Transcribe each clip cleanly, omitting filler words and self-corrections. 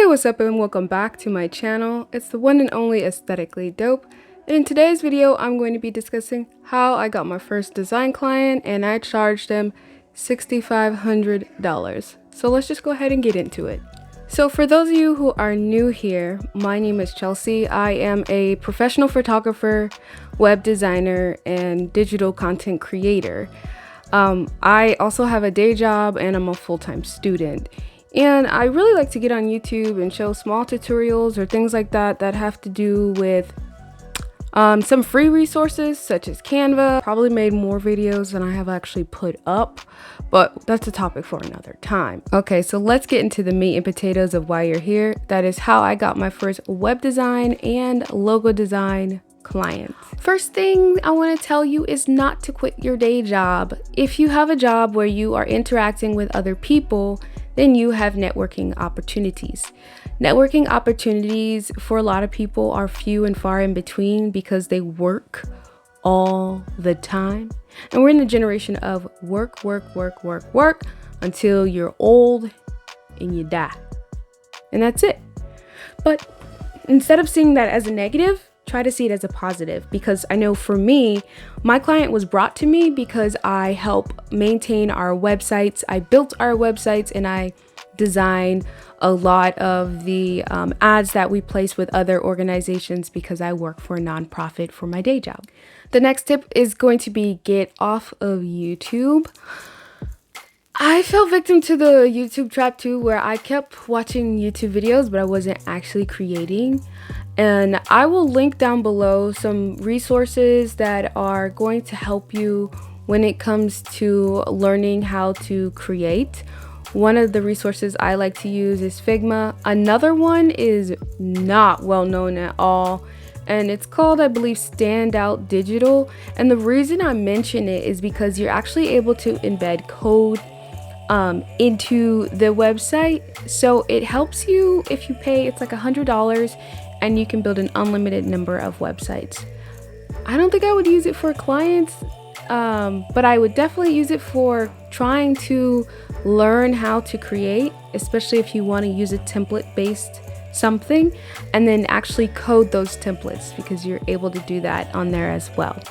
What's up and welcome back to my channel. It's the one and only Aesthetically Dope. And in today's video, I'm going to be discussing how I got my first design client and I charged them $6,500. So let's just go ahead and get into it. So for those of you who are new here, my name is Chelsea. I am a professional photographer, web designer, and digital content creator. I also have a day job and I'm a full-time student. And I really like to get on YouTube and show small tutorials or things like that that have to do with some free resources such as Canva. Probably made more videos than I have actually put up, but that's a topic for another time. Okay, so let's get into the meat and potatoes of why you're here. That is how I got my first web design and logo design clients. First thing I want to tell you is not to quit your day job. If you have a job where you are interacting with other people, then you have networking opportunities. Networking opportunities for a lot of people are few and far in between because they work all the time. And we're in the generation of work until you're old and you die. And that's it. But instead of seeing that as a negative, try to see it as a positive, because I know for me, my client was brought to me because I help maintain our websites. I built our websites and I design a lot of the ads that we place with other organizations because I work for a nonprofit for my day job. The next tip is going to be get off of YouTube. I fell victim to the YouTube trap too, where I kept watching YouTube videos, but I wasn't actually creating. And I will link down below some resources that are going to help you when it comes to learning how to create. One of the resources I like to use is Figma. Another one is not well known at all, and it's called, I believe, Standout Digital. And the reason I mention it is because you're actually able to embed code into the website. So it helps you if you pay, it's like $100, and you can build an unlimited number of websites. I don't think I would use it for clients, but I would definitely use it for trying to learn how to create, especially if you want to use a template-based something and then actually code those templates, because you're able to do that on there as well.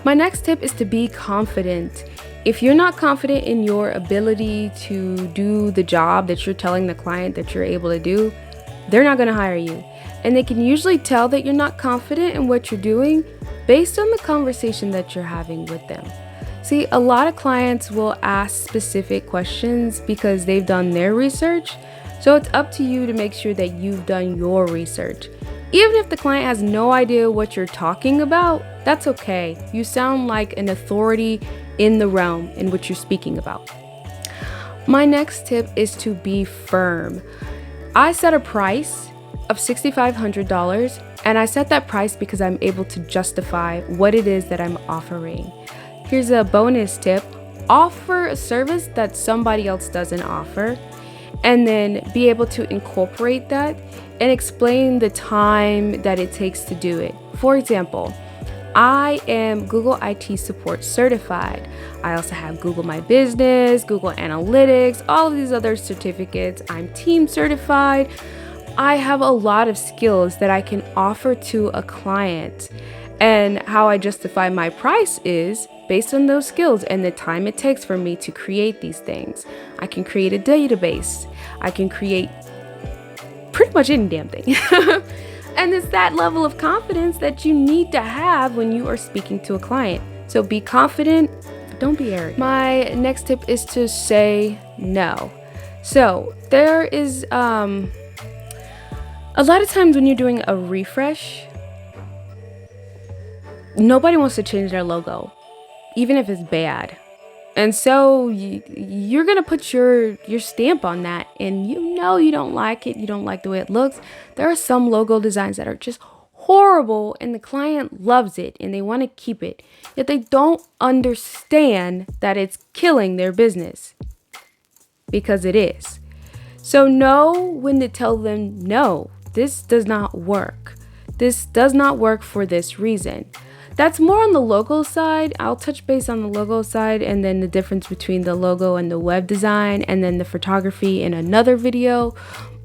My next tip is to be confident. If you're not confident in your ability to do the job that you're telling the client that you're able to do, they're not going to hire you. And they can usually tell that you're not confident in what you're doing based on the conversation that you're having with them. See, a lot of clients will ask specific questions because they've done their research. So it's up to you to make sure that you've done your research. Even if the client has no idea what you're talking about, that's okay. You sound like an authority in the realm in which you're speaking about. My next tip is to be firm. I set a price of $6,500, and I set that price because I'm able to justify what it is that I'm offering. Here's a bonus tip: offer a service that somebody else doesn't offer, and then be able to incorporate that and explain the time that it takes to do it. For example, I am Google IT support certified. I also have Google My Business, Google Analytics, all of these other certificates. I'm team certified. I have a lot of skills that I can offer to a client, and how I justify my price is based on those skills and the time it takes for me to create these things. I can create a database. I can create pretty much any damn thing. And it's that level of confidence that you need to have when you are speaking to a client. So be confident, don't be arrogant. My next tip is to say no. So there is a lot of times when you're doing a refresh, nobody wants to change their logo, even if it's bad. And so you're going to put your stamp on that, and you don't like it. You don't like the way it looks. There are some logo designs that are just horrible, and the client loves it and they want to keep it. Yet they don't understand that it's killing their business, because it is. So know when to tell them, no, this does not work. This does not work for this reason. That's more on the logo side. I'll touch base on the logo side and then the difference between the logo and the web design and then the photography in another video.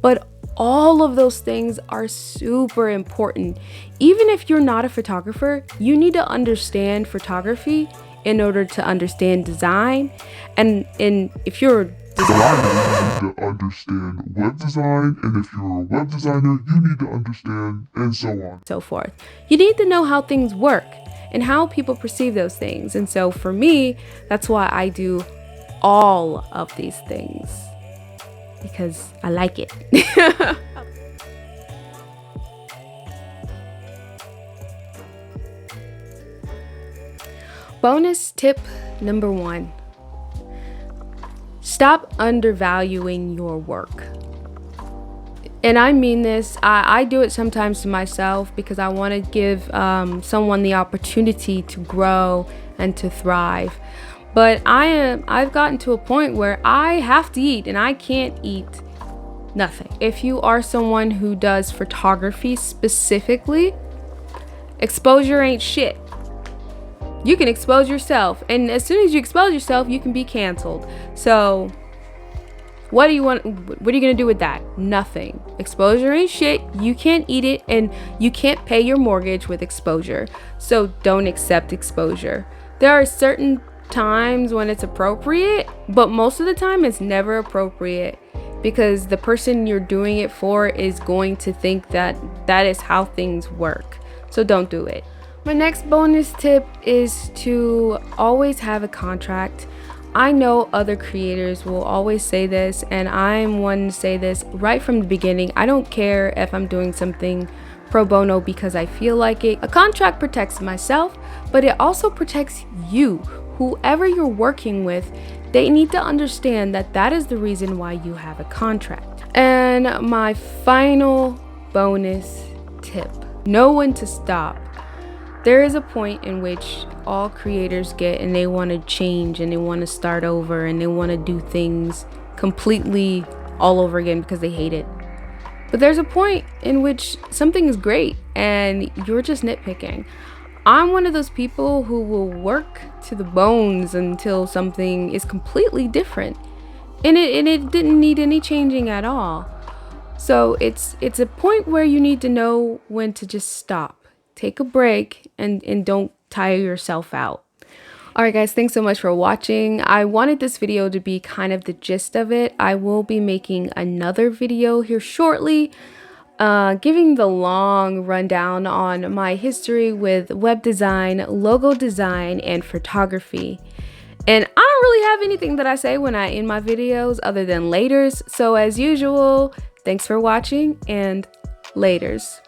But All of those things are super important. Even if you're not a photographer, you need to understand photography in order to understand design. And if you're a designer, you need to understand web design, and if you're a web designer, you need to understand, and so on. So forth. You need to know how things work and how people perceive those things. And so for me, that's why I do all of these things, because I like it. Bonus tip number 1. Stop undervaluing your work. And I mean this, I do it sometimes to myself because I want to give someone the opportunity to grow and to thrive. But I've gotten to a point where I have to eat, and I can't eat nothing. If you are someone who does photography specifically, exposure ain't shit. You can expose yourself, and as soon as you expose yourself, you can be canceled. So what are you gonna do with that? Nothing. Exposure ain't shit. You can't eat it, and you can't pay your mortgage with exposure. So don't accept exposure. There are certain times when it's appropriate, but most of the time it's never appropriate, because the person you're doing it for is going to think that that is how things work. So don't do it. My next bonus tip is to always have a contract. I know other creators will always say this, and I'm one to say this right from the beginning. I don't care if I'm doing something pro bono because I feel like it. A contract protects myself, but it also protects you. Whoever you're working with, they need to understand that that is the reason why you have a contract. And my final bonus tip: know when to stop. There is a point in which all creators get, and they want to change, and they want to start over, and they want to do things completely all over again because they hate it. But there's a point in which something is great and you're just nitpicking. I'm one of those people who will work to the bones until something is completely different, and it didn't need any changing at all. So it's a point where you need to know when to just stop. Take a break and don't tire yourself out. Alright guys, thanks so much for watching. I wanted this video to be kind of the gist of it. I will be making another video here shortly, giving the long rundown on my history with web design, logo design, and photography. And I don't really have anything that I say when I end my videos other than laters. So as usual, thanks for watching, and laters.